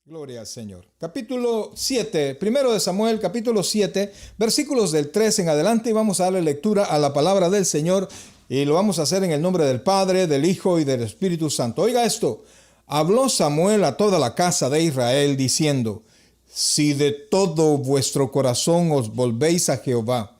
Gloria al Señor. Capítulo 7, primero de Samuel, capítulo 7, versículos del 3 en adelante, y vamos a darle lectura a la palabra del Señor, y lo vamos a hacer en el nombre del Padre, del Hijo y del Espíritu Santo. Oiga esto: habló Samuel a toda la casa de Israel, diciendo: si de todo vuestro corazón os volvéis a Jehová,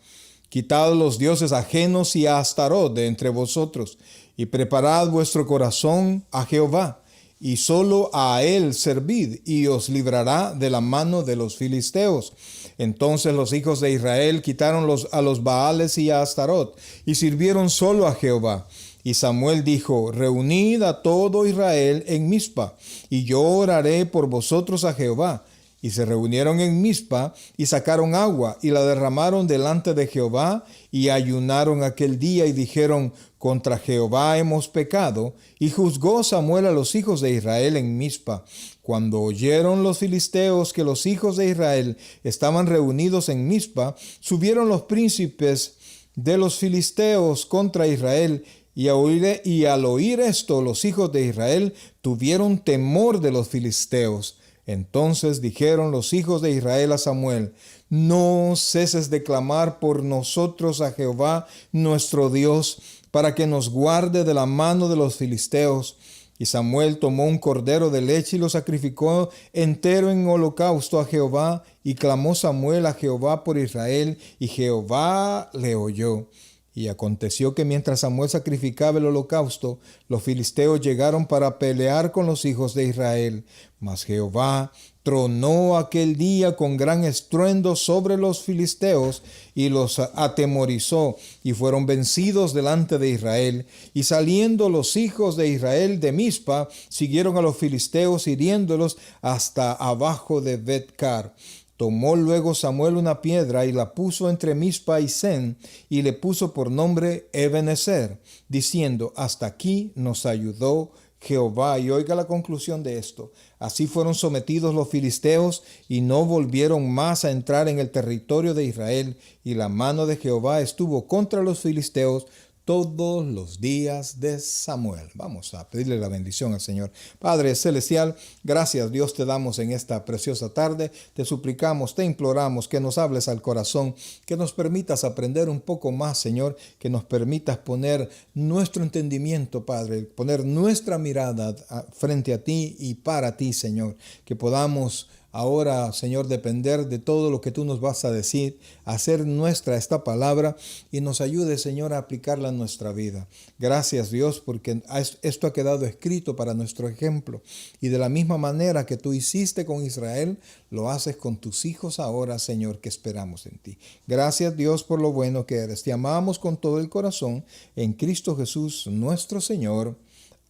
quitad los dioses ajenos y a Astarot de entre vosotros, y preparad vuestro corazón a Jehová, y solo a él servid, y os librará de la mano de los filisteos. Entonces los hijos de Israel quitaron a los Baales y a Astarot, y sirvieron solo a Jehová. Y Samuel dijo: reunid a todo Israel en Mizpa, y yo oraré por vosotros a Jehová. Y se reunieron en Mizpa, y sacaron agua, y la derramaron delante de Jehová, y ayunaron aquel día, y dijeron: contra Jehová hemos pecado. Y juzgó Samuel a los hijos de Israel en Mizpa. Cuando oyeron los filisteos que los hijos de Israel estaban reunidos en Mizpa, subieron los príncipes de los filisteos contra Israel, y al oír esto, los hijos de Israel tuvieron temor de los filisteos. Entonces dijeron los hijos de Israel a Samuel: no ceses de clamar por nosotros a Jehová nuestro Dios, para que nos guarde de la mano de los filisteos. Y Samuel tomó un cordero de leche y lo sacrificó entero en holocausto a Jehová, y clamó Samuel a Jehová por Israel, y Jehová le oyó. Y aconteció que mientras Samuel sacrificaba el holocausto, los filisteos llegaron para pelear con los hijos de Israel. Mas Jehová tronó aquel día con gran estruendo sobre los filisteos, y los atemorizó, y fueron vencidos delante de Israel. Y saliendo los hijos de Israel de Mizpa, siguieron a los filisteos, hiriéndolos hasta abajo de Bet-car. Tomó luego Samuel una piedra y la puso entre Mizpa y Sen, y le puso por nombre Ebenezer, diciendo: hasta aquí nos ayudó Jehová. Y oiga la conclusión de esto: así fueron sometidos los filisteos, y no volvieron más a entrar en el territorio de Israel, y la mano de Jehová estuvo contra los filisteos todos los días de Samuel. Vamos a pedirle la bendición al Señor. Padre celestial, gracias Dios te damos en esta preciosa tarde. Te suplicamos, te imploramos que nos hables al corazón, que nos permitas aprender un poco más, Señor, que nos permitas poner nuestro entendimiento, Padre, poner nuestra mirada frente a ti y para ti, Señor, que podamos ahora, Señor, depender de todo lo que tú nos vas a decir, hacer nuestra esta palabra, y nos ayude, Señor, a aplicarla en nuestra vida. Gracias, Dios, porque esto ha quedado escrito para nuestro ejemplo, y de la misma manera que tú hiciste con Israel, lo haces con tus hijos ahora, Señor, que esperamos en ti. Gracias, Dios, por lo bueno que eres. Te amamos con todo el corazón, en Cristo Jesús, nuestro Señor.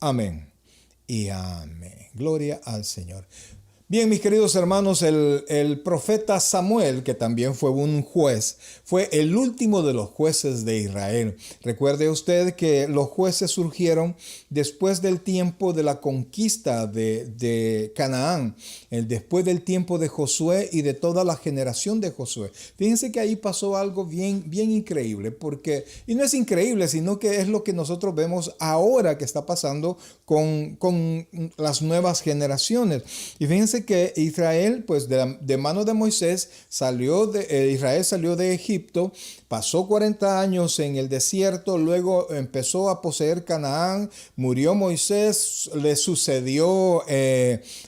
Amén y amén. Gloria al Señor. Bien, mis queridos hermanos, el profeta Samuel, que también fue un juez, fue el último de los jueces de Israel. Recuerde usted que los jueces surgieron después del tiempo de la conquista de Canaán, después del tiempo de Josué y de toda la generación de Josué. Fíjense que ahí pasó algo bien, bien increíble, y no es increíble, sino que es lo que nosotros vemos ahora que está pasando con las nuevas generaciones. Y fíjense que Israel, pues de mano de Moisés, Israel salió de Egipto, pasó 40 años en el desierto, luego empezó a poseer Canaán, murió Moisés, le sucedió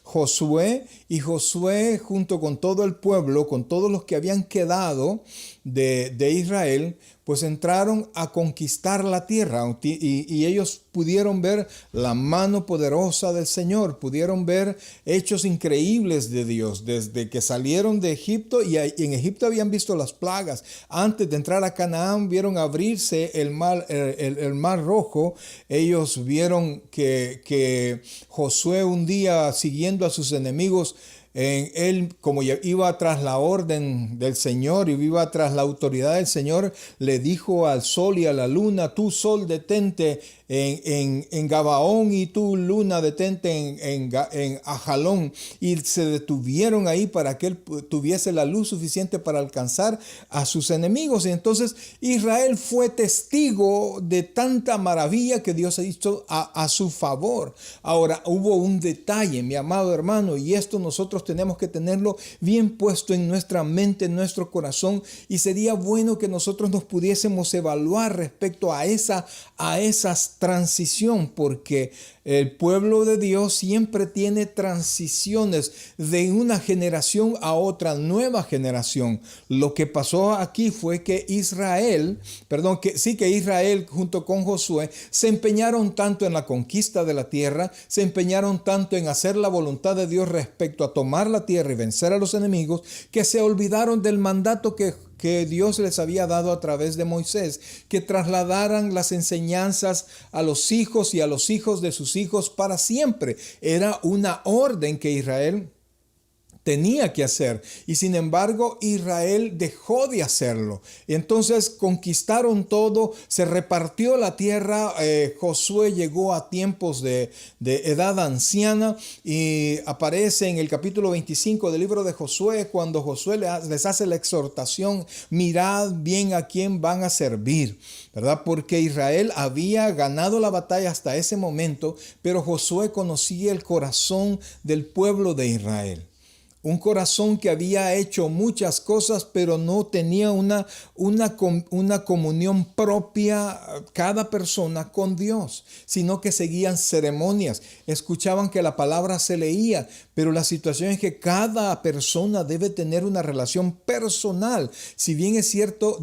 Josué, y Josué junto con todo el pueblo, con todos los que habían quedado de Israel, pues entraron a conquistar la tierra, y ellos pudieron ver la mano poderosa del Señor, pudieron ver hechos increíbles de Dios, desde que salieron de Egipto, y en Egipto habían visto las plagas. Antes de entrar a Canaán vieron abrirse el mar Rojo. Ellos vieron que Josué un día, siguiendo a sus enemigos, él, como iba tras la orden del Señor y iba tras la autoridad del Señor, le le dijo al sol y a la luna: tú sol detente en Gabaón, y tú luna detente en Ajalón, y se detuvieron ahí para que él tuviese la luz suficiente para alcanzar a sus enemigos. Y entonces Israel fue testigo de tanta maravilla que Dios hizo a su favor. Ahora, hubo un detalle, mi amado hermano, y esto nosotros tenemos que tenerlo bien puesto en nuestra mente, en nuestro corazón, y sería bueno que nosotros nos pudiésemos evaluar respecto a esa transición, porque el pueblo de Dios siempre tiene transiciones de una generación a otra nueva generación. Lo que pasó aquí fue que Israel junto con Josué se empeñaron tanto en la conquista de la tierra, se empeñaron tanto en hacer la voluntad de Dios respecto a tomar la tierra y vencer a los enemigos, que se olvidaron del mandato que Dios les había dado a través de Moisés, que trasladaran las enseñanzas a los hijos y a los hijos de sus hijos para siempre. Era una orden que Israel tenía que hacer, y sin embargo Israel dejó de hacerlo. Y entonces conquistaron todo, se repartió la tierra. Josué llegó a tiempos de edad anciana, y aparece en el capítulo 25 del libro de Josué, cuando Josué les hace la exhortación: mirad bien a quién van a servir, ¿verdad? Porque Israel había ganado la batalla hasta ese momento, pero Josué conocía el corazón del pueblo de Israel. Un corazón que había hecho muchas cosas, pero no tenía una comunión propia cada persona con Dios, sino que seguían ceremonias, escuchaban que la palabra se leía, pero la situación es que cada persona debe tener una relación personal. Si bien es cierto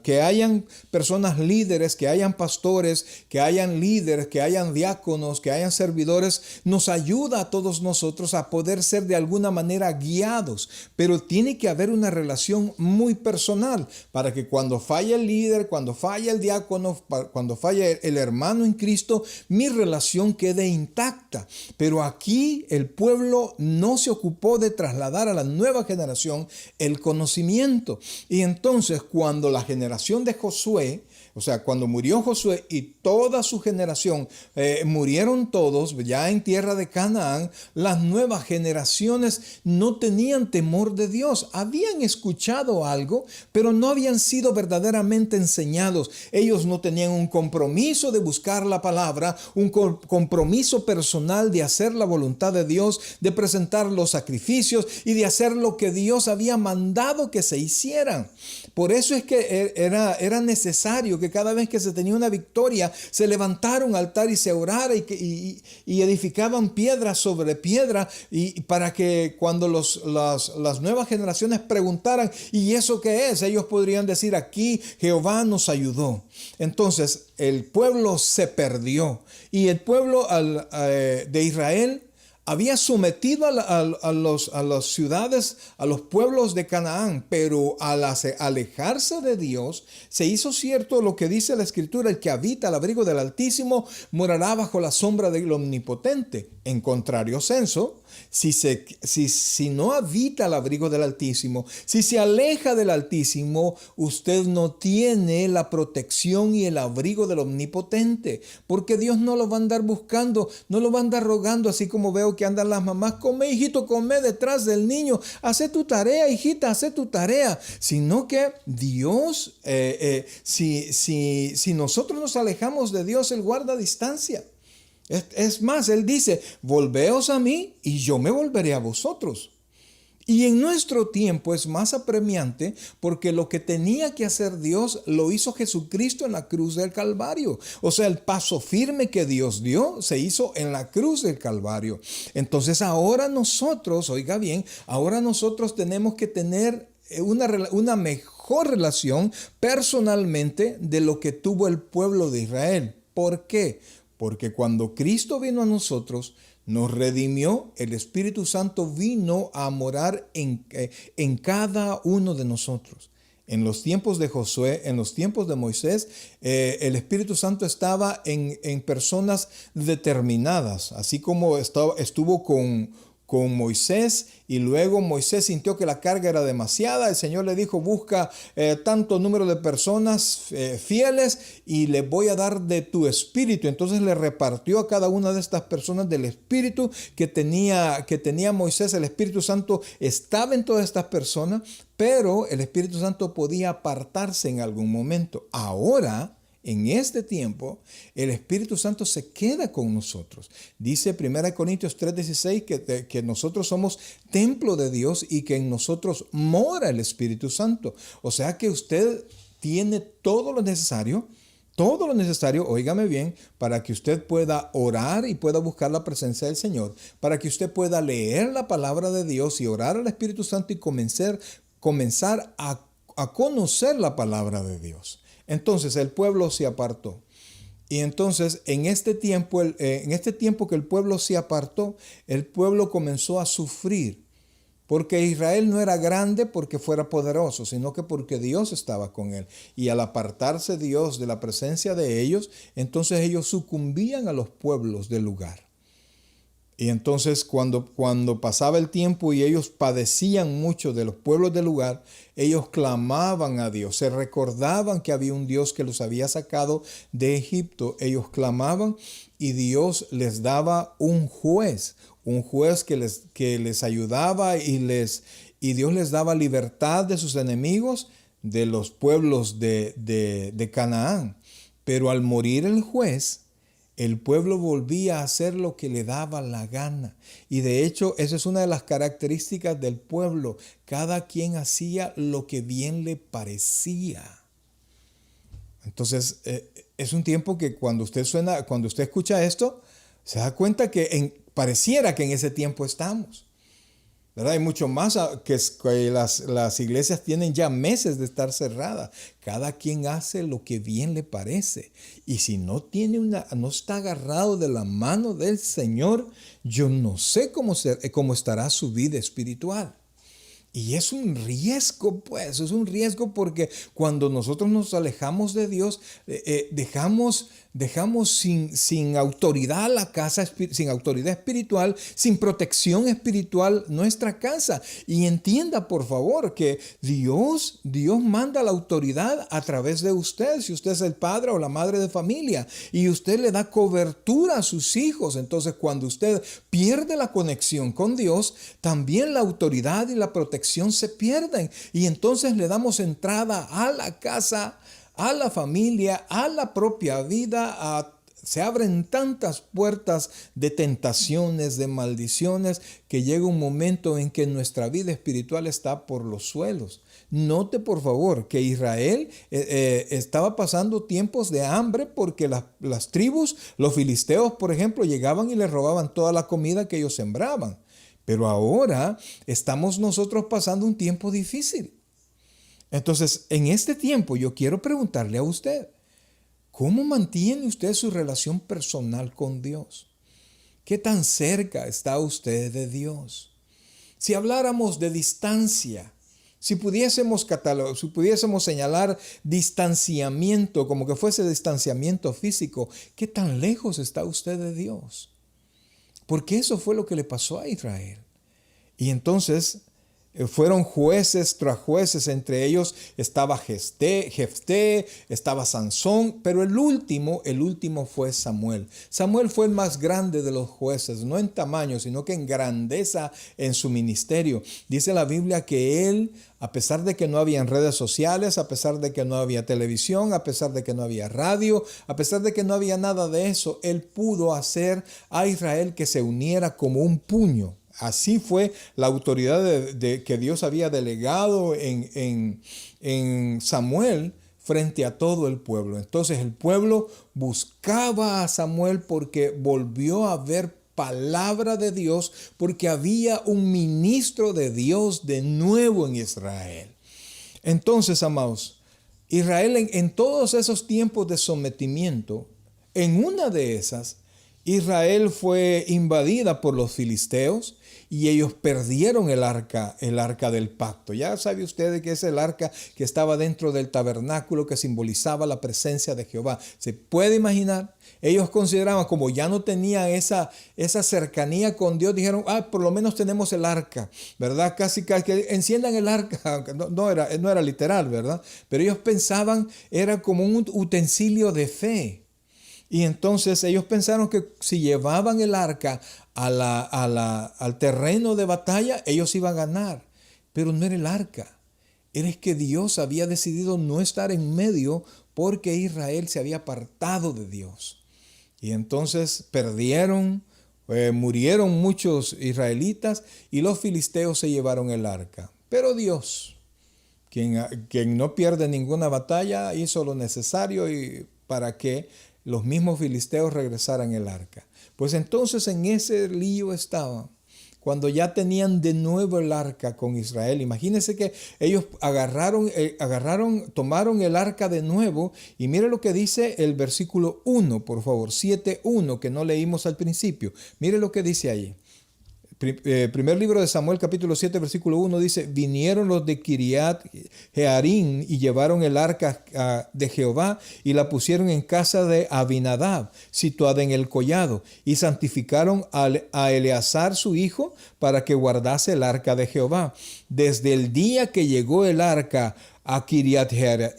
que hayan personas líderes, que hayan pastores, que hayan líderes, que hayan diáconos, que hayan servidores, nos ayuda a todos nosotros a poder ser de alguna manera guiados, pero tiene que haber una relación muy personal para que cuando falla el líder, cuando falla el diácono, cuando falla el hermano en Cristo, mi relación quede intacta. Pero aquí el pueblo no se ocupó de trasladar a la nueva generación el conocimiento. Y entonces, cuando la generación de Josué, o sea, cuando murió Josué y toda su generación, murieron todos ya en tierra de Canaán, las nuevas generaciones no tenían temor de Dios. Habían escuchado algo, pero no habían sido verdaderamente enseñados. Ellos no tenían un compromiso de buscar la palabra, un compromiso personal de hacer la voluntad de Dios, de presentar los sacrificios y de hacer lo que Dios había mandado que se hicieran. Por eso es que era necesario que cada vez que se tenía una victoria, se levantara un altar y se orara y edificaban piedra sobre piedra, y para que cuando las nuevas generaciones preguntaran: ¿y eso qué es?, ellos podrían decir: aquí Jehová nos ayudó. Entonces el pueblo se perdió, y el pueblo de Israel había sometido a las ciudades, a los pueblos de Canaán, pero al alejarse de Dios, se hizo cierto lo que dice la Escritura: el que habita al abrigo del Altísimo morará bajo la sombra del Omnipotente. En contrario senso, si no habita al abrigo del Altísimo, si se aleja del Altísimo, usted no tiene la protección y el abrigo del Omnipotente, porque Dios no lo va a andar buscando, no lo va a andar rogando, así como veo que andan las mamás: come, hijito, come detrás del niño, hace tu tarea, hijita, hace tu tarea. Sino que Dios, si nosotros nos alejamos de Dios, Él guarda distancia. Es más, Él dice: volveos a mí y yo me volveré a vosotros. Y en nuestro tiempo es más apremiante, porque lo que tenía que hacer Dios lo hizo Jesucristo en la cruz del Calvario. O sea, el paso firme que Dios dio se hizo en la cruz del Calvario. Entonces ahora nosotros, oiga bien, ahora nosotros tenemos que tener una mejor relación personalmente de lo que tuvo el pueblo de Israel. ¿Por qué? Porque cuando Cristo vino a nosotros, nos redimió, el Espíritu Santo vino a morar en cada uno de nosotros. En los tiempos de Josué, en los tiempos de Moisés, el Espíritu Santo estaba en personas determinadas, así como estuvo con Moisés, y luego Moisés sintió que la carga era demasiada. El Señor le dijo, busca tanto número de personas fieles y les voy a dar de tu espíritu. Entonces le repartió a cada una de estas personas del espíritu que tenía Moisés. El Espíritu Santo estaba en todas estas personas, pero el Espíritu Santo podía apartarse en algún momento. Ahora, en este tiempo, el Espíritu Santo se queda con nosotros. Dice 1 Corintios 3:16 que nosotros somos templo de Dios y que en nosotros mora el Espíritu Santo. O sea que usted tiene todo lo necesario, óigame bien, para que usted pueda orar y pueda buscar la presencia del Señor, para que usted pueda leer la palabra de Dios y orar al Espíritu Santo y comenzar a conocer la palabra de Dios. Entonces el pueblo se apartó. Y entonces en este tiempo que el pueblo se apartó, el pueblo comenzó a sufrir. Porque Israel no era grande porque fuera poderoso, sino que porque Dios estaba con él. Y al apartarse Dios de la presencia de ellos, entonces ellos sucumbían a los pueblos del lugar. Y entonces cuando pasaba el tiempo y ellos padecían mucho de los pueblos del lugar, ellos clamaban a Dios, se recordaban que había un Dios que los había sacado de Egipto. Ellos clamaban y Dios les daba un juez que les ayudaba y Dios les daba libertad de sus enemigos, de los pueblos de Canaán. Pero al morir el juez, el pueblo volvía a hacer lo que le daba la gana. Y de hecho, esa es una de las características del pueblo. Cada quien hacía lo que bien le parecía. Entonces, es un tiempo que cuando usted escucha esto, se da cuenta que pareciera que en ese tiempo estamos. ¿Verdad? Hay mucho más que las iglesias tienen ya meses de estar cerradas. Cada quien hace lo que bien le parece. Y si no está agarrado de la mano del Señor, yo no sé cómo estará su vida espiritual. Y es un riesgo, pues, es un riesgo porque cuando nosotros nos alejamos de Dios, dejamos sin autoridad la casa, sin autoridad espiritual, sin protección espiritual nuestra casa. Y entienda, por favor, que Dios manda la autoridad a través de usted, si usted es el padre o la madre de familia, y usted le da cobertura a sus hijos. Entonces, cuando usted pierde la conexión con Dios, también la autoridad y la protección se pierden. Y entonces le damos entrada a la casa, a la familia, a la propia vida. Se abren tantas puertas de tentaciones, de maldiciones, que llega un momento en que nuestra vida espiritual está por los suelos. Note, por favor, que Israel estaba pasando tiempos de hambre porque las tribus, los filisteos, por ejemplo, llegaban y le robaban toda la comida que ellos sembraban. Pero ahora estamos nosotros pasando un tiempo difícil. Entonces, en este tiempo yo quiero preguntarle a usted, ¿cómo mantiene usted su relación personal con Dios? ¿Qué tan cerca está usted de Dios? Si habláramos de distancia, si pudiésemos señalar distanciamiento, como que fuese distanciamiento físico, ¿qué tan lejos está usted de Dios? Porque eso fue lo que le pasó a Israel. Y entonces fueron jueces tras jueces, entre ellos estaba Jefté, estaba Sansón, pero el último fue Samuel. Samuel fue el más grande de los jueces, no en tamaño, sino que en grandeza en su ministerio. Dice la Biblia que él, a pesar de que no había redes sociales, a pesar de que no había televisión, a pesar de que no había radio, a pesar de que no había nada de eso, él pudo hacer a Israel que se uniera como un puño. Así fue la autoridad que Dios había delegado en Samuel frente a todo el pueblo. Entonces el pueblo buscaba a Samuel porque volvió a ver palabra de Dios, porque había un ministro de Dios de nuevo en Israel. Entonces, amados, Israel en todos esos tiempos de sometimiento, en una de esas, Israel fue invadida por los filisteos y ellos perdieron el arca del pacto. Ya sabe usted que es el arca que estaba dentro del tabernáculo que simbolizaba la presencia de Jehová. ¿Se puede imaginar? Ellos consideraban, como ya no tenían esa cercanía con Dios, dijeron, por lo menos tenemos el arca, ¿verdad? Casi que enciendan el arca, aunque no era literal, ¿verdad? Pero ellos pensaban, era como un utensilio de fe. Y entonces ellos pensaron que si llevaban el arca al terreno de batalla, ellos iban a ganar. Pero no era el arca. Era que Dios había decidido no estar en medio porque Israel se había apartado de Dios. Y entonces perdieron, murieron muchos israelitas y los filisteos se llevaron el arca. Pero Dios, quien no pierde ninguna batalla, hizo lo necesario para que los mismos filisteos regresaran el arca. Pues entonces en ese lío estaban. Cuando ya tenían de nuevo el arca con Israel. Imagínense que ellos tomaron el arca de nuevo. Y mire lo que dice el versículo 1, por favor, 7:1, que no leímos al principio. Mire lo que dice ahí. Primer libro de Samuel, capítulo 7, versículo 1, dice: vinieron los de Kiriat Jearim y llevaron el arca de Jehová y la pusieron en casa de Abinadab, situada en el collado, y santificaron a Eleazar su hijo para que guardase el arca de Jehová. Desde el día que llegó el arca a Kiriat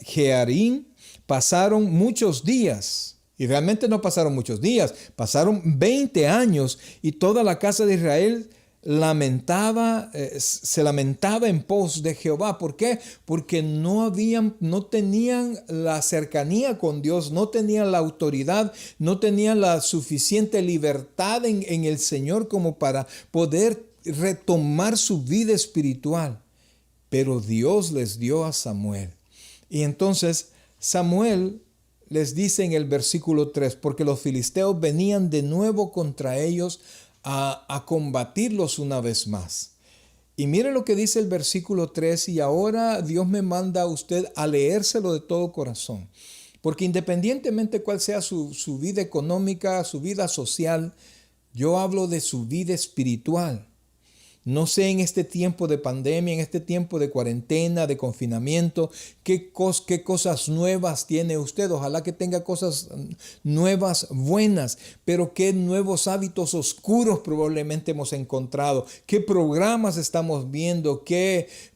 Jearim, pasaron muchos días. Y realmente no pasaron muchos días, pasaron 20 años y toda la casa de Israel se lamentaba en pos de Jehová. ¿Por qué? Porque no tenían la cercanía con Dios, no tenían la autoridad, no tenían la suficiente libertad en el Señor como para poder retomar su vida espiritual. Pero Dios les dio a Samuel. Y entonces Samuel les dice en el versículo 3, porque los filisteos venían de nuevo contra ellos a combatirlos una vez más. Y mire lo que dice el versículo 3, y ahora Dios me manda a usted a leérselo de todo corazón. Porque independientemente cuál sea su vida económica, su vida social, yo hablo de su vida espiritual. No sé en este tiempo de pandemia, en este tiempo de cuarentena, de confinamiento, qué cosas nuevas tiene usted. Ojalá que tenga cosas nuevas, buenas, pero qué nuevos hábitos oscuros probablemente hemos encontrado. Qué programas estamos viendo,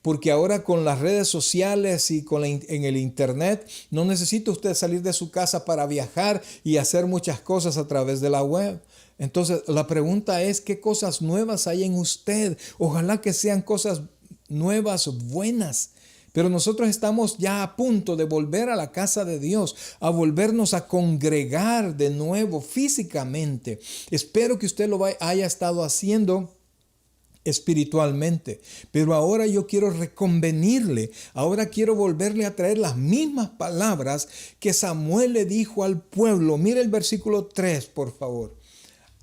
porque ahora con las redes sociales y en el internet, no necesita usted salir de su casa para viajar y hacer muchas cosas a través de la web. Entonces, la pregunta es, ¿qué cosas nuevas hay en usted? Ojalá que sean cosas nuevas, buenas. Pero nosotros estamos ya a punto de volver a la casa de Dios, a volvernos a congregar de nuevo físicamente. Espero que usted lo haya estado haciendo espiritualmente, pero ahora yo quiero reconvenirle, ahora quiero volverle a traer las mismas palabras que Samuel le dijo al pueblo. Mire el versículo 3, por favor.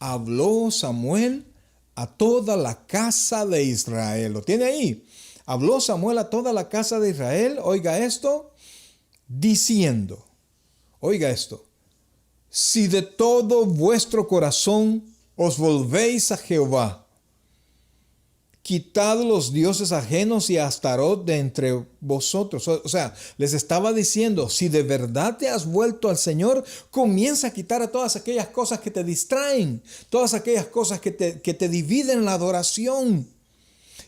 Habló Samuel a toda la casa de Israel. ¿Lo tiene ahí? Habló Samuel a toda la casa de Israel. Oiga esto, diciendo, oiga esto: si de todo vuestro corazón os volvéis a Jehová, quitad los dioses ajenos y a Astarot de entre vosotros. O sea, les estaba diciendo, si de verdad te has vuelto al Señor, comienza a quitar a todas aquellas cosas que te distraen, todas aquellas cosas que te dividen la adoración.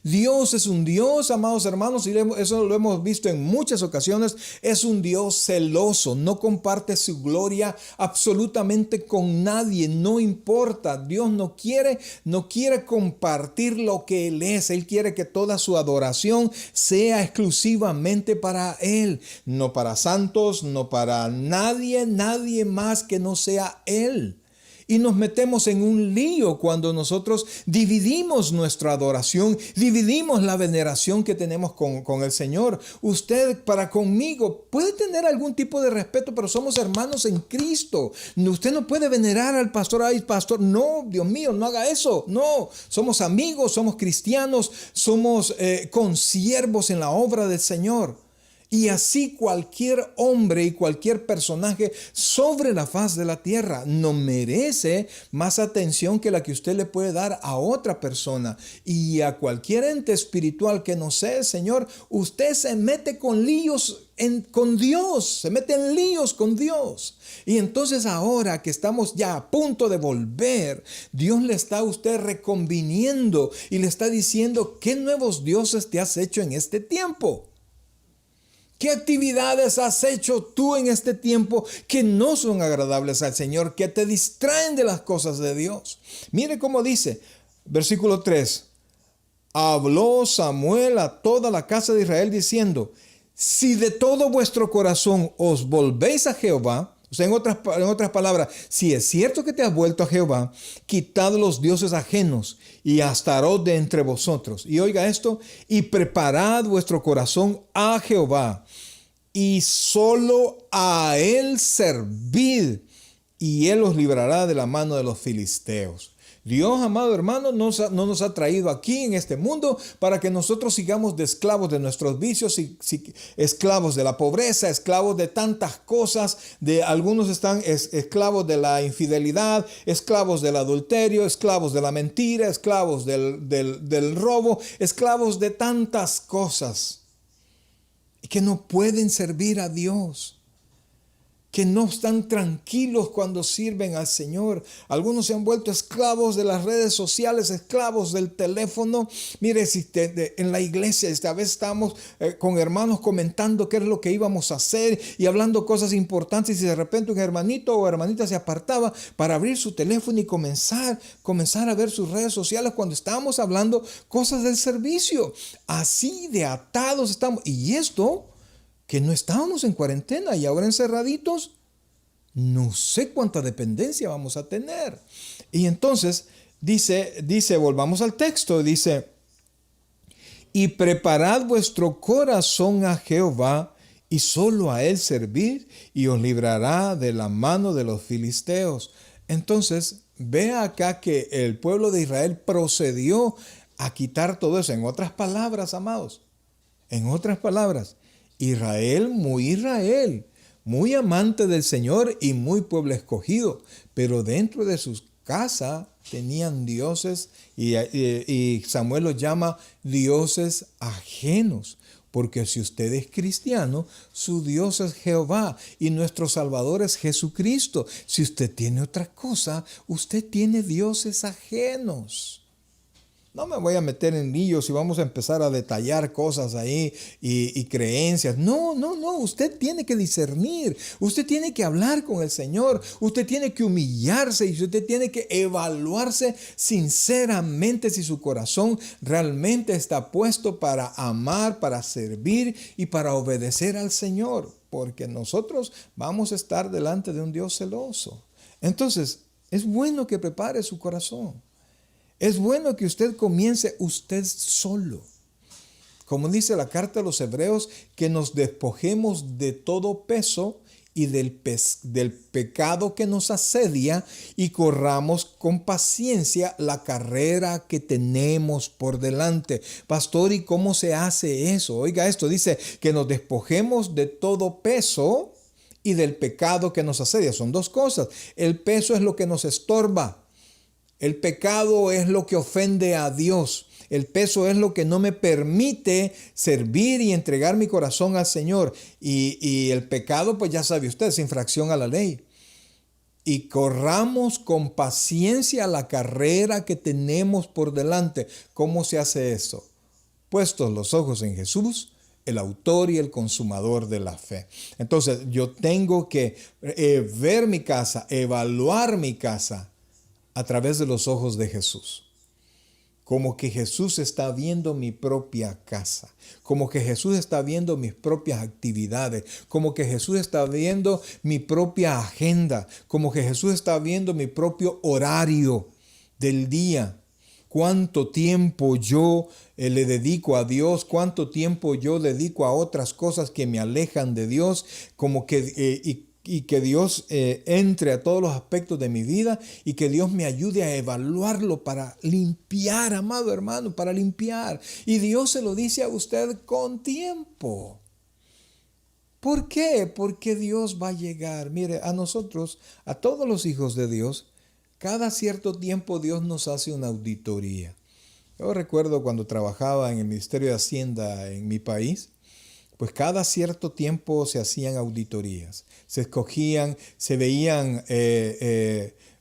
Dios es un Dios, amados hermanos, y eso lo hemos visto en muchas ocasiones. Es un Dios celoso, no comparte su gloria absolutamente con nadie, no importa. Dios no quiere compartir lo que Él es. Él quiere que toda su adoración sea exclusivamente para Él, no para santos, no para nadie más que no sea Él. Y nos metemos en un lío cuando nosotros dividimos nuestra adoración, dividimos la veneración que tenemos con el Señor. Usted para conmigo puede tener algún tipo de respeto, pero somos hermanos en Cristo. Usted no puede venerar al pastor. Ay, pastor, no, Dios mío, no haga eso. No, somos amigos, somos cristianos, somos consiervos en la obra del Señor. Y así cualquier hombre y cualquier personaje sobre la faz de la tierra no merece más atención que la que usted le puede dar a otra persona. Y a cualquier ente espiritual que no sea el Señor, usted se mete con líos con Dios, se mete en líos con Dios. Y entonces ahora que estamos ya a punto de volver, Dios le está a usted reconviniendo y le está diciendo: ¿qué nuevos dioses te has hecho en este tiempo? ¿Qué actividades has hecho tú en este tiempo que no son agradables al Señor, que te distraen de las cosas de Dios? Mire cómo dice, versículo 3. Habló Samuel a toda la casa de Israel diciendo: si de todo vuestro corazón os volvéis a Jehová, o sea, en otras palabras, si es cierto que te has vuelto a Jehová, quitad los dioses ajenos y Astarot de entre vosotros. Y oiga esto: y preparad vuestro corazón a Jehová, y solo a él servid, y él os librará de la mano de los filisteos. Dios, amado hermano, no nos ha traído aquí en este mundo para que nosotros sigamos de esclavos de nuestros vicios, esclavos de la pobreza, esclavos de tantas cosas. Algunos están esclavos de la infidelidad, esclavos del adulterio, esclavos de la mentira, esclavos del robo, esclavos de tantas cosas y que no pueden servir a Dios, que no están tranquilos cuando sirven al Señor. Algunos se han vuelto esclavos de las redes sociales, esclavos del teléfono. Mire, si en la iglesia a veces estamos con hermanos comentando qué es lo que íbamos a hacer y hablando cosas importantes, y de repente un hermanito o hermanita se apartaba para abrir su teléfono y comenzar a ver sus redes sociales cuando estábamos hablando cosas del servicio. Así de atados estamos. Y esto, que no estábamos en cuarentena y ahora encerraditos, no sé cuánta dependencia vamos a tener. Y entonces dice, volvamos al texto, dice: y preparad vuestro corazón a Jehová, y solo a él servid, y os librará de la mano de los filisteos. Entonces, vea acá que el pueblo de Israel procedió a quitar todo eso. En otras palabras, amados, Israel, muy amante del Señor y muy pueblo escogido, pero dentro de sus casas tenían dioses y Samuel los llama dioses ajenos. Porque si usted es cristiano, su Dios es Jehová y nuestro Salvador es Jesucristo. Si usted tiene otra cosa, usted tiene dioses ajenos. No me voy a meter en líos y vamos a empezar a detallar cosas ahí y creencias. No. Usted tiene que discernir. Usted tiene que hablar con el Señor. Usted tiene que humillarse y usted tiene que evaluarse sinceramente si su corazón realmente está puesto para amar, para servir y para obedecer al Señor. Porque nosotros vamos a estar delante de un Dios celoso. Entonces, es bueno que prepare su corazón. Es bueno que usted comience usted solo. Como dice la carta a los Hebreos, que nos despojemos de todo peso y del pecado que nos asedia y corramos con paciencia la carrera que tenemos por delante. Pastor, ¿y cómo se hace eso? Oiga esto, dice que nos despojemos de todo peso y del pecado que nos asedia. Son dos cosas. El peso es lo que nos estorba. El pecado es lo que ofende a Dios. El peso es lo que no me permite servir y entregar mi corazón al Señor. Y el pecado, pues ya sabe usted, es infracción a la ley. Y corramos con paciencia la carrera que tenemos por delante. ¿Cómo se hace eso? Puestos los ojos en Jesús, el autor y el consumador de la fe. Entonces yo tengo que ver mi casa, evaluar mi casa a través de los ojos de Jesús. Como que Jesús está viendo mi propia casa, como que Jesús está viendo mis propias actividades, como que Jesús está viendo mi propia agenda, como que Jesús está viendo mi propio horario del día. Cuánto tiempo yo le dedico a Dios, cuánto tiempo yo dedico a otras cosas que me alejan de Dios, como que y que Dios entre a todos los aspectos de mi vida y que Dios me ayude a evaluarlo para limpiar, amado hermano, para limpiar. Y Dios se lo dice a usted con tiempo. ¿Por qué? Porque Dios va a llegar. Mire, a nosotros, a todos los hijos de Dios, cada cierto tiempo Dios nos hace una auditoría. Yo recuerdo cuando trabajaba en el Ministerio de Hacienda en mi país, pues cada cierto tiempo se hacían auditorías, se escogían, se veían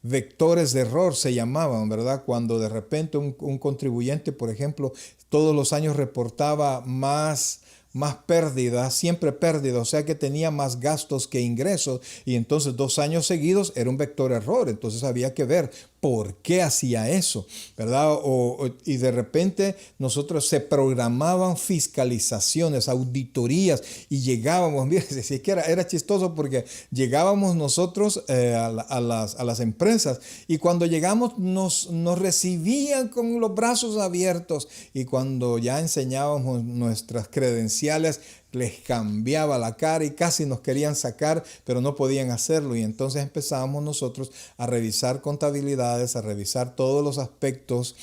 vectores de error, se llamaban, ¿verdad? Cuando de repente un contribuyente, por ejemplo, todos los años reportaba más pérdidas, siempre pérdida, o sea que tenía más gastos que ingresos, y entonces 2 años seguidos era un vector error. Entonces había que ver por qué hacía eso, ¿verdad? Y de repente nosotros se programaban fiscalizaciones, auditorías, y llegábamos, mire, si es que era chistoso porque llegábamos nosotros a las empresas, y cuando llegamos nos recibían con los brazos abiertos, y cuando ya enseñábamos nuestras credenciales, les cambiaba la cara y casi nos querían sacar, pero no podían hacerlo. Y entonces empezábamos nosotros a revisar contabilidades, a revisar todos los aspectos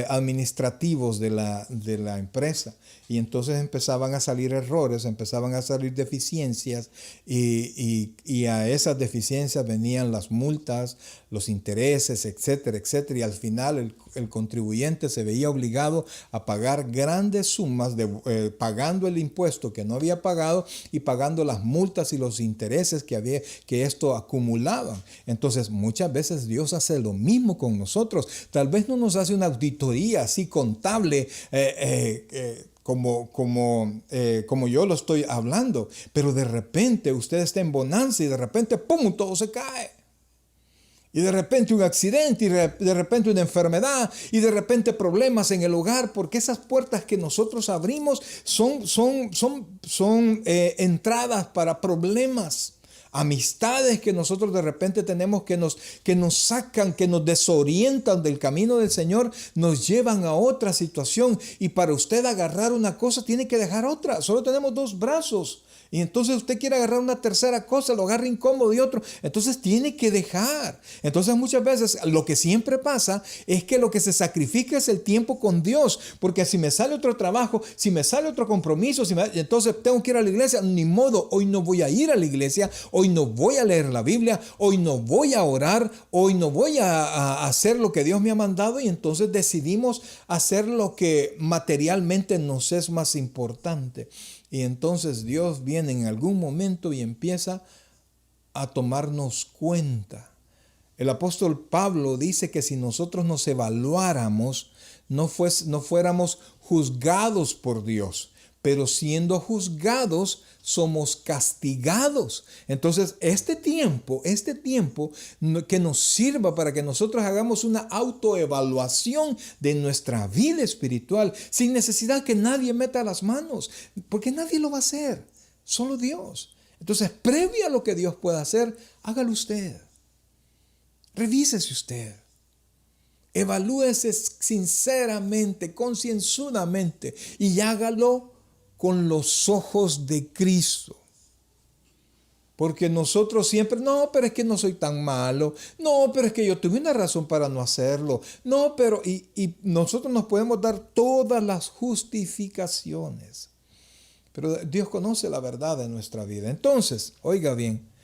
administrativos de la empresa. Y entonces empezaban a salir errores, empezaban a salir deficiencias, y a esas deficiencias venían las multas, los intereses, etcétera, etcétera. Y al final el contribuyente se veía obligado a pagar grandes sumas, pagando el impuesto que no había pagado y pagando las multas y los intereses que esto acumulaban. Entonces muchas veces Dios hace lo mismo con nosotros. Tal vez no nos hace una auditoría así contable, como yo lo estoy hablando, pero de repente usted está en bonanza y de repente ¡pum!, todo se cae. Y de repente un accidente, y de repente una enfermedad, y de repente problemas en el hogar, porque esas puertas que nosotros abrimos son entradas para problemas. Amistades que nosotros de repente tenemos que nos sacan, que nos desorientan del camino del Señor, nos llevan a otra situación. Y para usted agarrar una cosa tiene que dejar otra. Solo tenemos 2 brazos. Y entonces usted quiere agarrar una tercera cosa, lo agarra incómodo y otro. Entonces tiene que dejar. Entonces muchas veces lo que siempre pasa es que lo que se sacrifica es el tiempo con Dios. Porque si me sale otro trabajo, si me sale otro compromiso, entonces tengo que ir a la iglesia. Ni modo, hoy no voy a ir a la iglesia, hoy no voy a leer la Biblia, hoy no voy a orar, hoy no voy a hacer lo que Dios me ha mandado. Y entonces decidimos hacer lo que materialmente nos es más importante. Y entonces Dios viene en algún momento y empieza a tomarnos cuenta. El apóstol Pablo dice que si nosotros nos evaluáramos, no fuéramos juzgados por Dios, pero siendo juzgados somos castigados. Entonces este tiempo que nos sirva para que nosotros hagamos una autoevaluación de nuestra vida espiritual, sin necesidad que nadie meta las manos, porque nadie lo va a hacer, solo Dios. Entonces, previo a lo que Dios pueda hacer, hágalo usted. Revísese usted. Evalúese sinceramente, concienzudamente, y hágalo con los ojos de Cristo. Porque nosotros siempre, no, pero es que no soy tan malo. No, pero es que yo tuve una razón para no hacerlo. No, pero, y nosotros nos podemos dar todas las justificaciones. Pero Dios conoce la verdad de nuestra vida. Entonces, oiga bien,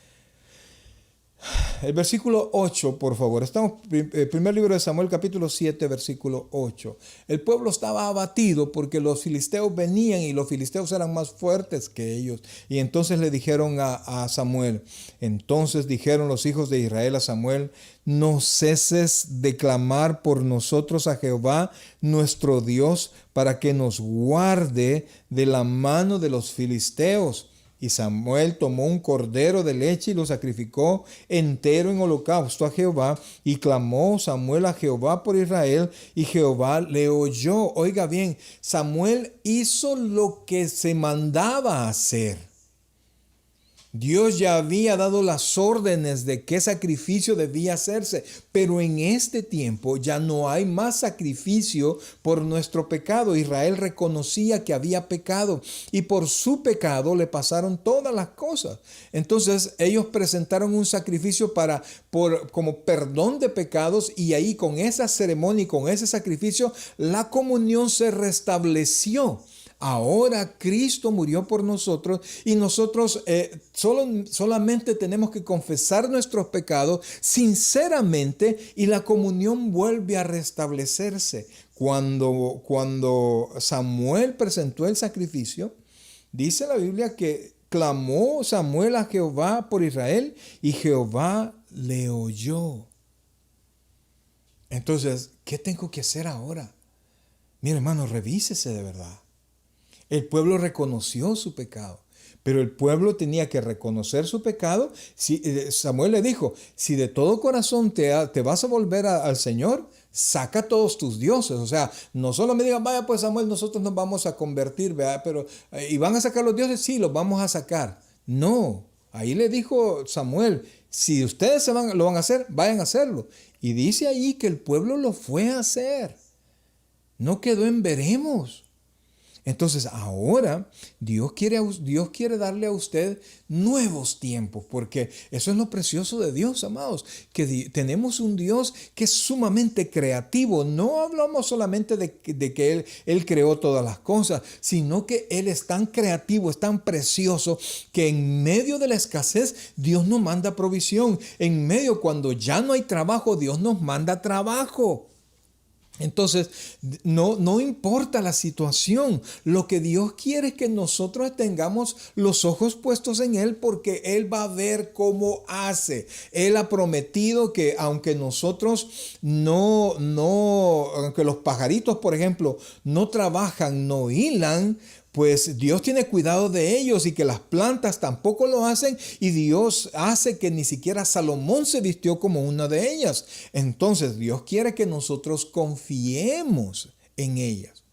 el versículo 8, por favor. Estamos en el primer libro de Samuel, capítulo 7, versículo 8. El pueblo estaba abatido porque los filisteos venían y los filisteos eran más fuertes que ellos. Y entonces le dijeron a Samuel, entonces dijeron los hijos de Israel a Samuel, no ceses de clamar por nosotros a Jehová, nuestro Dios, para que nos guarde de la mano de los filisteos. Y Samuel tomó un cordero de leche y lo sacrificó entero en holocausto a Jehová. Y clamó Samuel a Jehová por Israel, y Jehová le oyó. Oiga bien, Samuel hizo lo que se mandaba hacer. Dios ya había dado las órdenes de qué sacrificio debía hacerse, pero en este tiempo ya no hay más sacrificio por nuestro pecado. Israel reconocía que había pecado y por su pecado le pasaron todas las cosas. Entonces ellos presentaron un sacrificio como perdón de pecados, y ahí con esa ceremonia y con ese sacrificio la comunión se restableció. Ahora Cristo murió por nosotros y nosotros solamente tenemos que confesar nuestros pecados sinceramente y la comunión vuelve a restablecerse. Cuando Samuel presentó el sacrificio, dice la Biblia que clamó Samuel a Jehová por Israel y Jehová le oyó. Entonces, ¿qué tengo que hacer ahora? Mire, hermano, revísese de verdad. El pueblo reconoció su pecado, pero el pueblo tenía que reconocer su pecado. Samuel le dijo, si de todo corazón te vas a volver al Señor, saca todos tus dioses. O sea, no solo me digan, vaya pues Samuel, nosotros nos vamos a convertir, ¿verdad? Pero, ¿y van a sacar los dioses? Sí, los vamos a sacar. No, ahí le dijo Samuel, si ustedes lo van a hacer, vayan a hacerlo. Y dice ahí que el pueblo lo fue a hacer. No quedó en veremos. Entonces ahora Dios quiere darle a usted nuevos tiempos, porque eso es lo precioso de Dios, amados, que tenemos un Dios que es sumamente creativo. No hablamos solamente de que Él creó todas las cosas, sino que Él es tan creativo, es tan precioso, que en medio de la escasez Dios nos manda provisión. En medio, cuando ya no hay trabajo, Dios nos manda trabajo. Entonces, no importa la situación, lo que Dios quiere es que nosotros tengamos los ojos puestos en Él, porque Él va a ver cómo hace. Él ha prometido que aunque nosotros aunque los pajaritos, por ejemplo, no trabajan, no hilan, pues Dios tiene cuidado de ellos, y que las plantas tampoco lo hacen, y Dios hace que ni siquiera Salomón se vistió como una de ellas. Entonces Dios quiere que nosotros confiemos en ellas.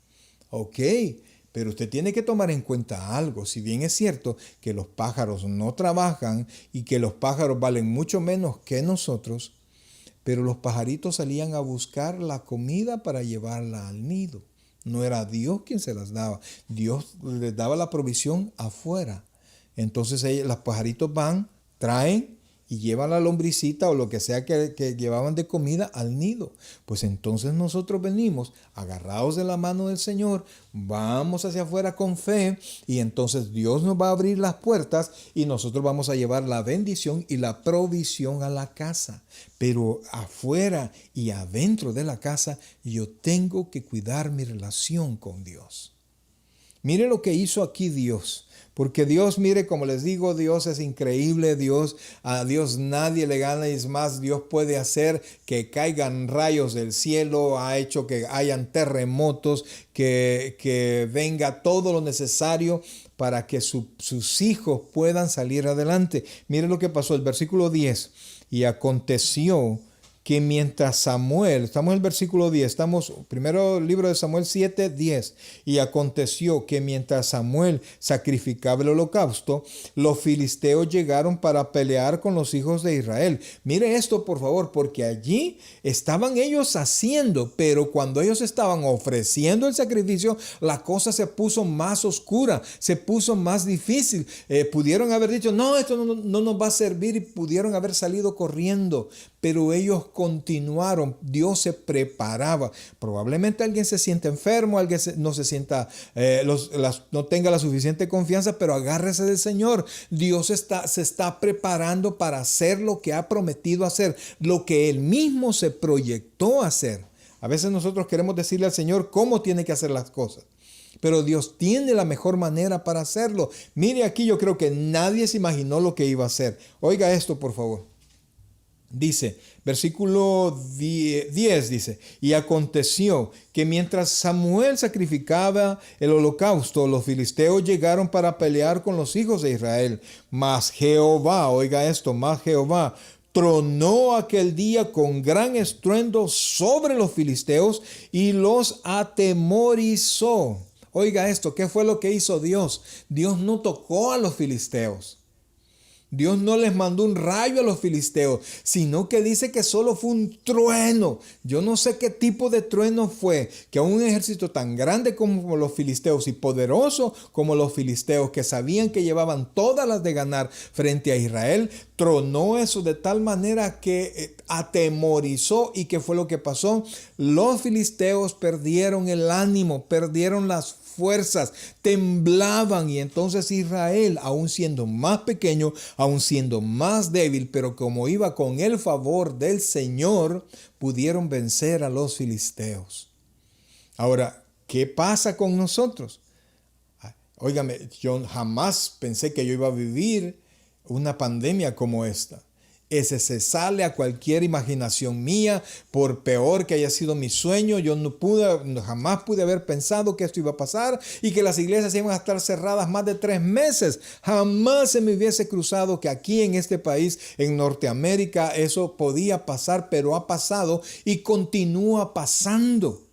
Ok, pero usted tiene que tomar en cuenta algo. Si bien es cierto que los pájaros no trabajan y que los pájaros valen mucho menos que nosotros, pero los pajaritos salían a buscar la comida para llevarla al nido. No era Dios quien se las daba. Dios les daba la provisión afuera. Entonces los pajaritos van, traen y llevan la lombricita o lo que sea que llevaban de comida al nido. Pues entonces nosotros venimos agarrados de la mano del Señor, vamos hacia afuera con fe, y entonces Dios nos va a abrir las puertas y nosotros vamos a llevar la bendición y la provisión a la casa. Pero afuera y adentro de la casa yo tengo que cuidar mi relación con Dios. Mire lo que hizo aquí Dios. Porque Dios, mire, como les digo, Dios es increíble. A Dios nadie le gana, y es más, Dios puede hacer que caigan rayos del cielo, ha hecho que hayan terremotos, que venga todo lo necesario para que sus hijos puedan salir adelante. Mire lo que pasó, el versículo 10. Y aconteció que mientras Samuel, estamos en el versículo 10, estamos primero libro de Samuel 7, 10, y aconteció que mientras Samuel sacrificaba el holocausto, los filisteos llegaron para pelear con los hijos de Israel. Mire esto, por favor, porque allí estaban ellos haciendo, pero cuando ellos estaban ofreciendo el sacrificio, la cosa se puso más oscura, se puso más difícil. Pudieron haber dicho, no, esto no nos va a servir, y pudieron haber salido corriendo, pero ellos continuaron. Dios se preparaba. Probablemente alguien se sienta enfermo, alguien no se sienta, no tenga la suficiente confianza, pero agárrese del Señor. Dios se está preparando para hacer lo que ha prometido hacer, lo que Él mismo se proyectó a hacer. A veces nosotros queremos decirle al Señor cómo tiene que hacer las cosas, pero Dios tiene la mejor manera para hacerlo. Mire aquí, yo creo que nadie se imaginó lo que iba a hacer. Oiga esto, por favor. Dice, versículo 10 dice, y aconteció que mientras Samuel sacrificaba el holocausto, los filisteos llegaron para pelear con los hijos de Israel. Mas Jehová, oiga esto, mas Jehová tronó aquel día con gran estruendo sobre los filisteos y los atemorizó. Oiga esto, ¿qué fue lo que hizo Dios? Dios no tocó a los filisteos. Dios no les mandó un rayo a los filisteos, sino que dice que solo fue un trueno. Yo no sé qué tipo de trueno fue, que a un ejército tan grande como los filisteos y poderoso como los filisteos, que sabían que llevaban todas las de ganar frente a Israel, tronó eso de tal manera que atemorizó. ¿Y qué fue lo que pasó? Los filisteos perdieron el ánimo, perdieron las fuerzas, temblaban, y entonces Israel, aún siendo más pequeño, aún siendo más débil, pero como iba con el favor del Señor, pudieron vencer a los filisteos. Ahora, ¿qué pasa con nosotros? Óigame, yo jamás pensé que yo iba a vivir una pandemia como esta. Ese se sale a cualquier imaginación mía, por peor que haya sido mi sueño. Yo jamás pude haber pensado que esto iba a pasar y que las iglesias iban a estar cerradas más de 3 meses. Jamás se me hubiese cruzado que aquí en este país, en Norteamérica, eso podía pasar, pero ha pasado y continúa pasando.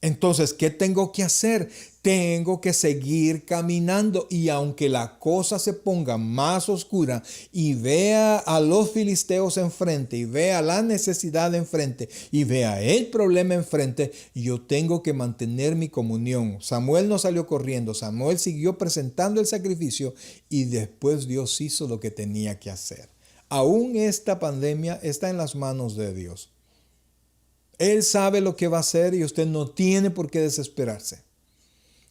Entonces, ¿qué tengo que hacer? Tengo que seguir caminando, y aunque la cosa se ponga más oscura y vea a los filisteos enfrente y vea la necesidad enfrente y vea el problema enfrente, yo tengo que mantener mi comunión. Samuel no salió corriendo, Samuel siguió presentando el sacrificio y después Dios hizo lo que tenía que hacer. Aún esta pandemia está en las manos de Dios. Él sabe lo que va a hacer y usted no tiene por qué desesperarse.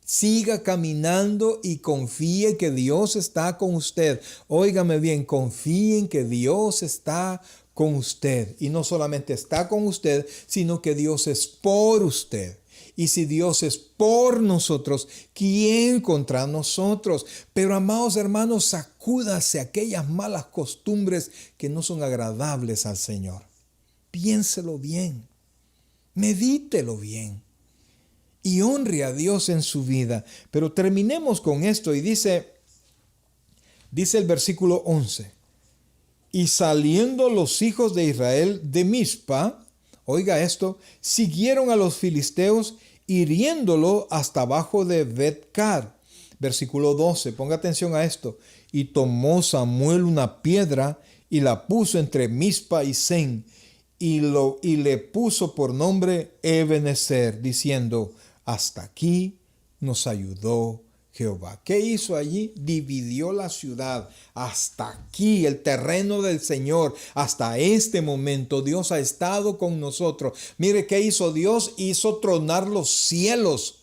Siga caminando y confíe que Dios está con usted. Óigame bien, confíe en que Dios está con usted. Y no solamente está con usted, sino que Dios es por usted. Y si Dios es por nosotros, ¿quién contra nosotros? Pero amados hermanos, sacúdase aquellas malas costumbres que no son agradables al Señor. Piénselo bien. Medítelo bien y honre a Dios en su vida. Pero terminemos con esto y dice el versículo 11. Y saliendo los hijos de Israel de Mizpa, oiga esto, siguieron a los filisteos hiriéndolo hasta abajo de Bet-car. Versículo 12, ponga atención a esto. Y tomó Samuel una piedra y la puso entre Mizpa y Sen, y le puso por nombre Ebenezer, diciendo: hasta aquí nos ayudó Jehová. ¿Qué hizo allí? Dividió la ciudad. Hasta aquí, el terreno del Señor. Hasta este momento Dios ha estado con nosotros. Mire, ¿qué hizo Dios? Hizo tronar los cielos.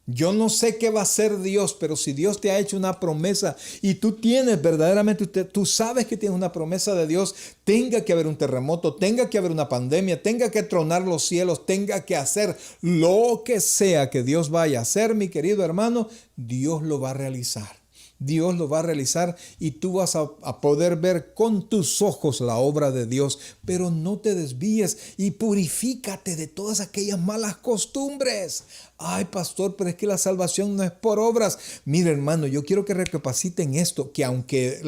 Yo no sé qué va a hacer Dios, pero si Dios te ha hecho una promesa y tú tienes verdaderamente, tú sabes que tienes una promesa de Dios, tenga que haber un terremoto, tenga que haber una pandemia, tenga que tronar los cielos, tenga que hacer lo que sea que Dios vaya a hacer, mi querido hermano, Dios lo va a realizar. Dios lo va a realizar y tú vas a poder ver con tus ojos la obra de Dios, pero no te desvíes y purifícate de todas aquellas malas costumbres. Ay, pastor, pero es que la salvación no es por obras. Mire, hermano, yo quiero que recapaciten esto, que aunque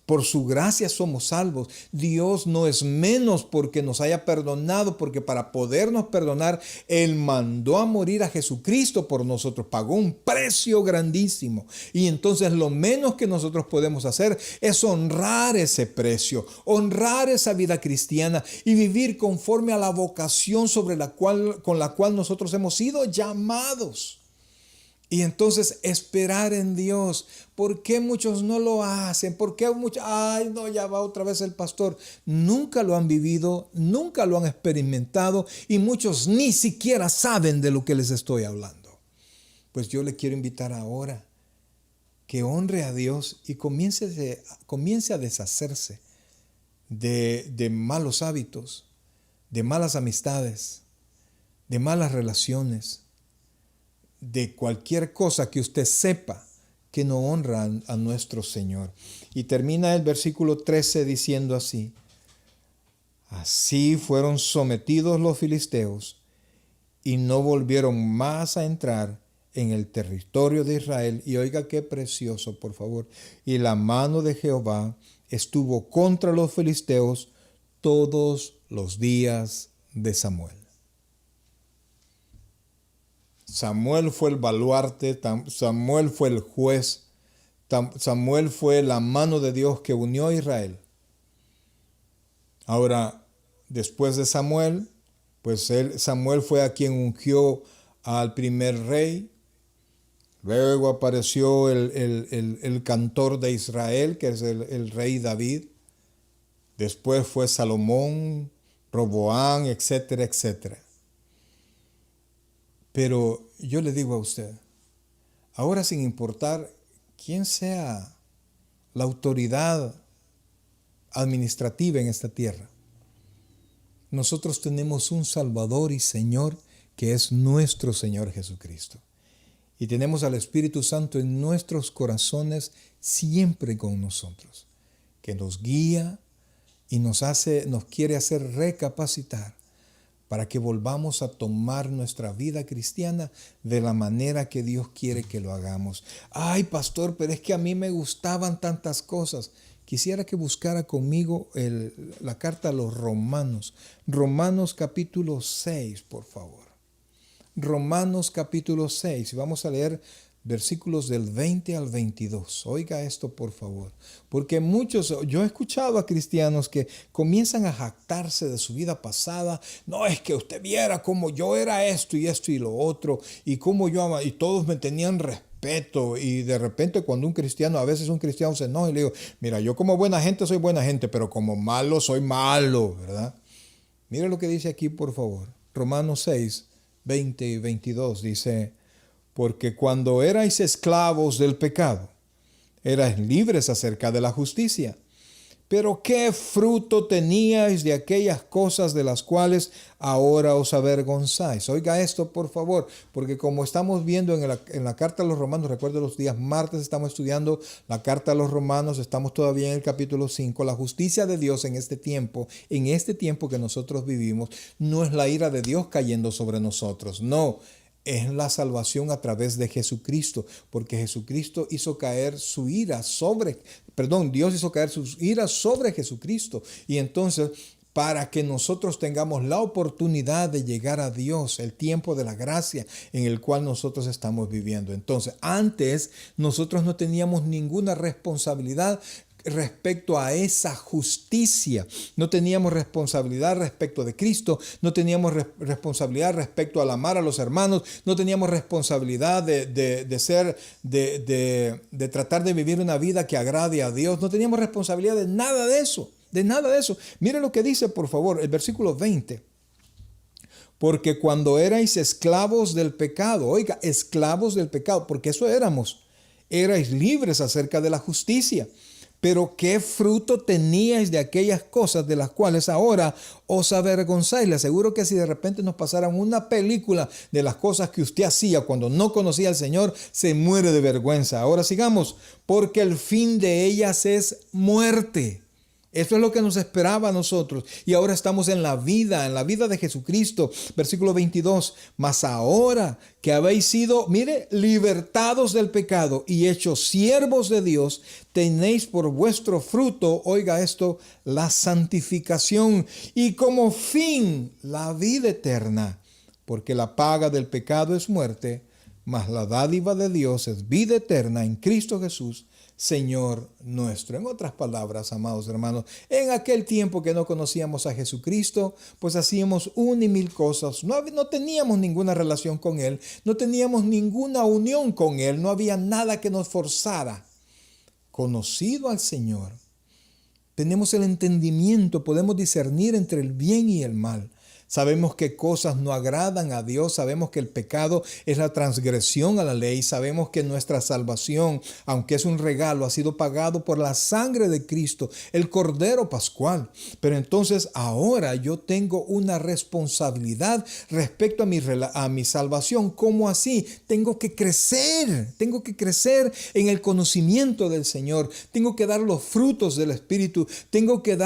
por su gracia somos salvos, Dios no es menos porque nos haya perdonado, porque para podernos perdonar, Él mandó a morir a Jesucristo por nosotros, pagó un precio grandísimo. Y entonces lo menos que nosotros podemos hacer es honrar ese precio, honrar esa vida cristiana y vivir conforme a la vocación con la cual nosotros hemos sido llamados. Y entonces esperar en Dios. ¿Por qué muchos no lo hacen? ¿Por qué muchos? Ay, no, ya va otra vez el pastor. Nunca lo han vivido, nunca lo han experimentado y muchos ni siquiera saben de lo que les estoy hablando. Pues yo le quiero invitar ahora que honre a Dios y comience a deshacerse de malos hábitos, de malas amistades, de malas relaciones, de cualquier cosa que usted sepa que no honra a nuestro Señor. Y termina el versículo 13 diciendo así: así fueron sometidos los filisteos y no volvieron más a entrar en el territorio de Israel. Y oiga qué precioso, por favor. Y la mano de Jehová estuvo contra los filisteos todos los días de Samuel. Samuel fue el baluarte, Samuel fue el juez, Samuel fue la mano de Dios que unió a Israel. Ahora, después de Samuel, pues Samuel fue a quien ungió al primer rey. Luego apareció el cantor de Israel, que es el rey David. Después fue Salomón, Roboán, etcétera, etcétera. Pero yo le digo a usted, ahora sin importar quién sea la autoridad administrativa en esta tierra, nosotros tenemos un Salvador y Señor que es nuestro Señor Jesucristo. Y tenemos al Espíritu Santo en nuestros corazones siempre con nosotros, que nos guía y nos quiere hacer recapacitar para que volvamos a tomar nuestra vida cristiana de la manera que Dios quiere que lo hagamos. Ay, pastor, pero es que a mí me gustaban tantas cosas. Quisiera que buscara conmigo la carta a los Romanos. Romanos capítulo 6, por favor. Romanos capítulo 6. Y vamos a leer versículos del 20 al 22. Oiga esto, por favor. Porque yo he escuchado a cristianos que comienzan a jactarse de su vida pasada. No, es que usted viera cómo yo era esto y lo otro. Y cómo y todos me tenían respeto. Y de repente cuando a veces un cristiano se enoja y le digo, mira, yo como buena gente soy buena gente, pero como malo soy malo, ¿verdad? Mire lo que dice aquí, por favor. Romanos 6, 20 y 22 dice: porque cuando erais esclavos del pecado, erais libres acerca de la justicia. Pero ¿qué fruto teníais de aquellas cosas de las cuales ahora os avergonzáis? Oiga esto, por favor, porque como estamos viendo en la carta a los Romanos, recuerdo los días martes estamos estudiando la carta a los Romanos, estamos todavía en el capítulo 5, la justicia de Dios en este tiempo que nosotros vivimos, no es la ira de Dios cayendo sobre nosotros, no. Es la salvación a través de Jesucristo, porque Jesucristo hizo caer Dios hizo caer su ira sobre Jesucristo. Y entonces, para que nosotros tengamos la oportunidad de llegar a Dios, el tiempo de la gracia en el cual nosotros estamos viviendo. Entonces, antes nosotros no teníamos ninguna responsabilidad respecto a esa justicia. No teníamos responsabilidad respecto de Cristo, no teníamos responsabilidad respecto al amar a los hermanos, no teníamos responsabilidad de tratar de vivir una vida que agrade a Dios, no teníamos responsabilidad de nada de eso, Mire lo que dice, por favor, el versículo 20. Porque cuando erais esclavos del pecado, oiga, esclavos del pecado, porque eso erais libres acerca de la justicia. Pero ¿qué fruto teníais de aquellas cosas de las cuales ahora os avergonzáis? Le aseguro que si de repente nos pasaran una película de las cosas que usted hacía cuando no conocía al Señor, se muere de vergüenza. Ahora sigamos, porque el fin de ellas es muerte. Esto es lo que nos esperaba a nosotros. Y ahora estamos en la vida de Jesucristo. Versículo 22. Mas ahora que habéis sido, libertados del pecado y hechos siervos de Dios, tenéis por vuestro fruto, oiga esto, la santificación y como fin la vida eterna. Porque la paga del pecado es muerte, mas la dádiva de Dios es vida eterna en Cristo Jesús, Señor nuestro. En otras palabras, amados hermanos, en aquel tiempo que no conocíamos a Jesucristo, pues hacíamos una y mil cosas. No teníamos ninguna relación con Él, no teníamos ninguna unión con Él, no había nada que nos forzara. Conocido al Señor, tenemos el entendimiento, podemos discernir entre el bien y el mal. Sabemos que cosas no agradan a Dios, sabemos que el pecado es la transgresión a la ley, sabemos que nuestra salvación, aunque es un regalo, ha sido pagado por la sangre de Cristo, el Cordero Pascual. Pero entonces ahora yo tengo una responsabilidad respecto a mi salvación. ¿Cómo así? Tengo que crecer en el conocimiento del Señor, tengo que dar los frutos del Espíritu, tengo que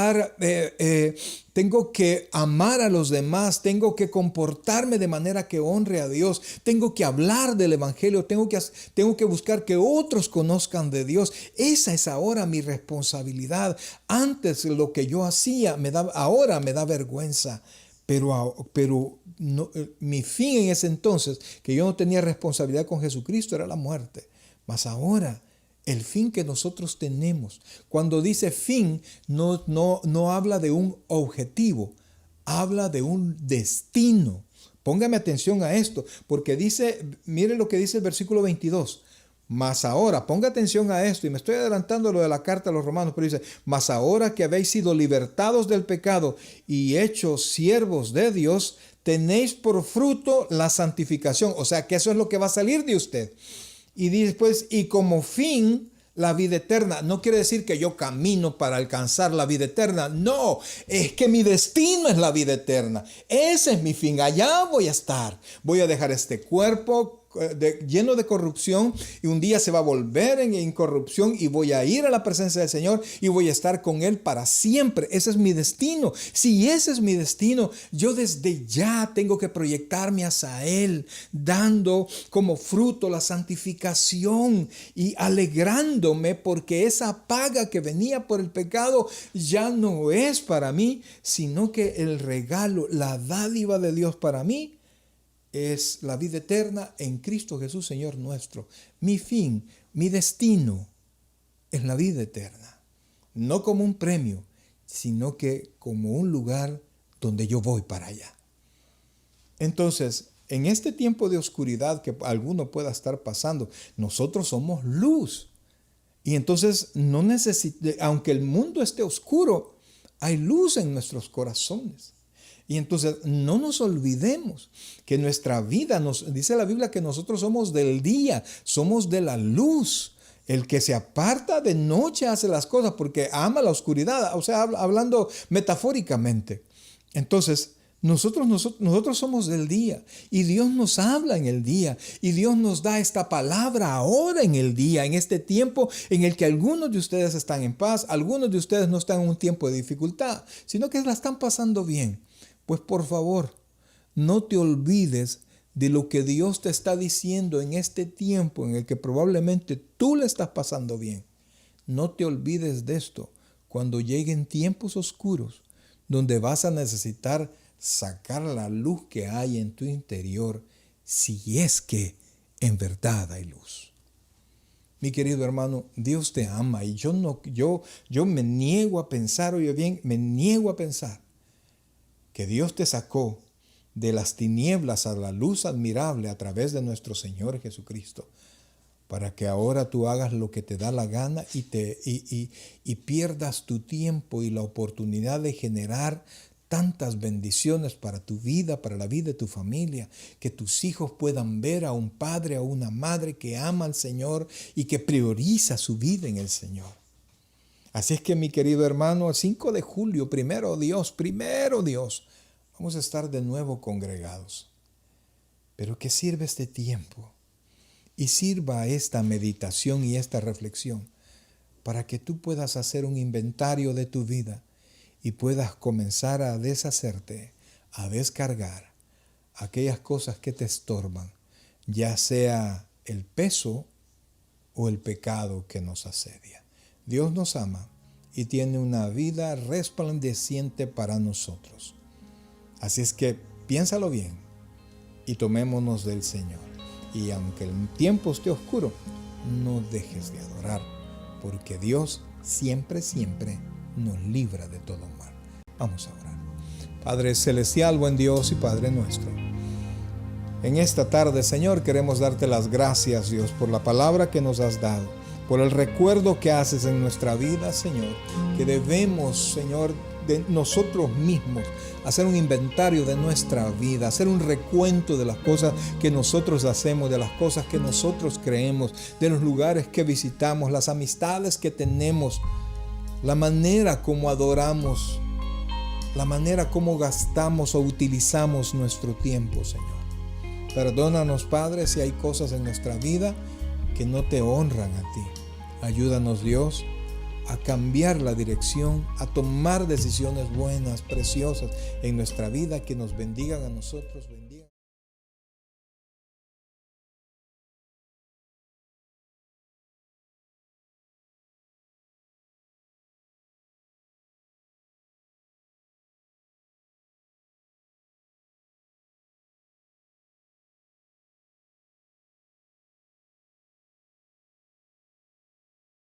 amar a los demás, tengo que comportarme de manera que honre a Dios, tengo que hablar del Evangelio, tengo que buscar que otros conozcan de Dios. Esa es ahora mi responsabilidad. Antes lo que yo hacía ahora me da vergüenza, pero no, mi fin en ese entonces, que yo no tenía responsabilidad con Jesucristo, era la muerte. Mas ahora el fin que nosotros tenemos. Cuando dice fin, no habla de un objetivo, habla de un destino. Póngame atención a esto, porque dice, mire lo que dice el versículo 22. Mas ahora, ponga atención a esto, y me estoy adelantando lo de la carta a los romanos, pero dice, mas ahora que habéis sido libertados del pecado y hechos siervos de Dios, tenéis por fruto la santificación. O sea que eso es lo que va a salir de usted. Y después, y como fin, la vida eterna. No quiere decir que yo camino para alcanzar la vida eterna. No, es que mi destino es la vida eterna. Ese es mi fin. Allá voy a estar. Voy a dejar este cuerpo lleno de corrupción, y un día se va a volver en incorrupción, y voy a ir a la presencia del Señor y voy a estar con Él para siempre. Ese es mi destino. Si ese es mi destino, yo desde ya tengo que proyectarme hacia Él, dando como fruto la santificación y alegrándome porque esa paga que venía por el pecado ya no es para mí, sino que el regalo, la dádiva de Dios para mí es la vida eterna en Cristo Jesús, Señor nuestro. Mi fin, mi destino es la vida eterna. No como un premio, sino que como un lugar donde yo voy para allá. Entonces, en este tiempo de oscuridad que alguno pueda estar pasando, nosotros somos luz. Y entonces, aunque el mundo esté oscuro, hay luz en nuestros corazones. Y entonces no nos olvidemos que nuestra vida, dice la Biblia que nosotros somos del día, somos de la luz. El que se aparta de noche hace las cosas porque ama la oscuridad, o sea, hablando metafóricamente. Entonces, nosotros somos del día, y Dios nos habla en el día, y Dios nos da esta palabra ahora en el día, en este tiempo en el que algunos de ustedes están en paz, algunos de ustedes no están en un tiempo de dificultad, sino que la están pasando bien. Pues por favor, no te olvides de lo que Dios te está diciendo en este tiempo en el que probablemente tú le estás pasando bien. No te olvides de esto cuando lleguen tiempos oscuros donde vas a necesitar sacar la luz que hay en tu interior, si es que en verdad hay luz. Mi querido hermano, Dios te ama, y yo me niego a pensar, oye bien, me niego a pensar que Dios te sacó de las tinieblas a la luz admirable a través de nuestro Señor Jesucristo, para que ahora tú hagas lo que te da la gana y pierdas tu tiempo y la oportunidad de generar tantas bendiciones para tu vida, para la vida de tu familia, que tus hijos puedan ver a un padre, a una madre que ama al Señor y que prioriza su vida en el Señor. Así es que, mi querido hermano, el 5 de julio, primero Dios, vamos a estar de nuevo congregados. Pero que sirva este tiempo y sirva esta meditación y esta reflexión para que tú puedas hacer un inventario de tu vida y puedas comenzar a deshacerte, a descargar aquellas cosas que te estorban, ya sea el peso o el pecado que nos asedia. Dios nos ama y tiene una vida resplandeciente para nosotros. Así es que piénsalo bien y tomémonos del Señor. Y aunque el tiempo esté oscuro, no dejes de adorar, porque Dios siempre nos libra de todo mal. Vamos a orar. Padre celestial, buen Dios y Padre nuestro, en esta tarde, Señor, queremos darte las gracias, Dios, por la palabra que nos has dado, por el recuerdo que haces en nuestra vida, Señor, que debemos, Señor, de nosotros mismos hacer un inventario de nuestra vida, hacer un recuento de las cosas que nosotros hacemos, de las cosas que nosotros creemos, de los lugares que visitamos, las amistades que tenemos, la manera como adoramos, la manera como gastamos o utilizamos nuestro tiempo, Señor. Perdónanos, Padre, si hay cosas en nuestra vida que no te honran a ti. Ayúdanos, Dios, a cambiar la dirección, a tomar decisiones buenas, preciosas en nuestra vida que nos bendigan a nosotros.